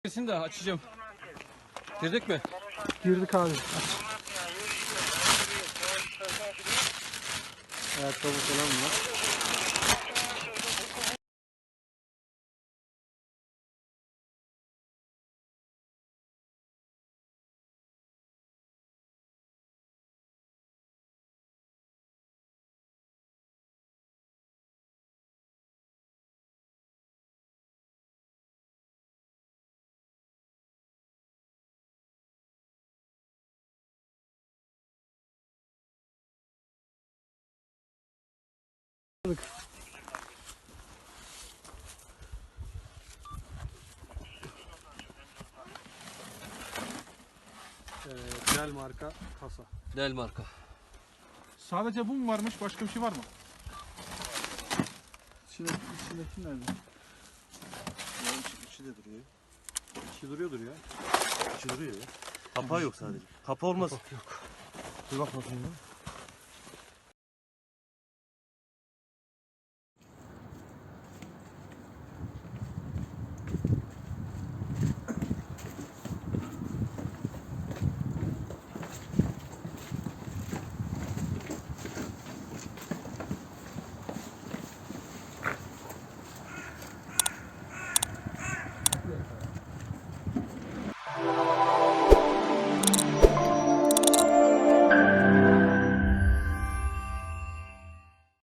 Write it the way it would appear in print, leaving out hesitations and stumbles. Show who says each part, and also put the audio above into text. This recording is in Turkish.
Speaker 1: Kesin de açacağım. Girdik mi?
Speaker 2: Girdik abi.
Speaker 1: Ayakkabı falan var.
Speaker 2: Del marka kasa.
Speaker 1: Del marka.
Speaker 2: Sadece bu mu varmış? Başka bir şey var mı? İçindeki nerede?
Speaker 3: İçi de duruyor.
Speaker 2: İçi duruyordur ya.
Speaker 3: İçi duruyor ya. Kapağı yok sadece. Kapağı olmaz.
Speaker 1: Yok.
Speaker 3: Bir bak bakayım ya.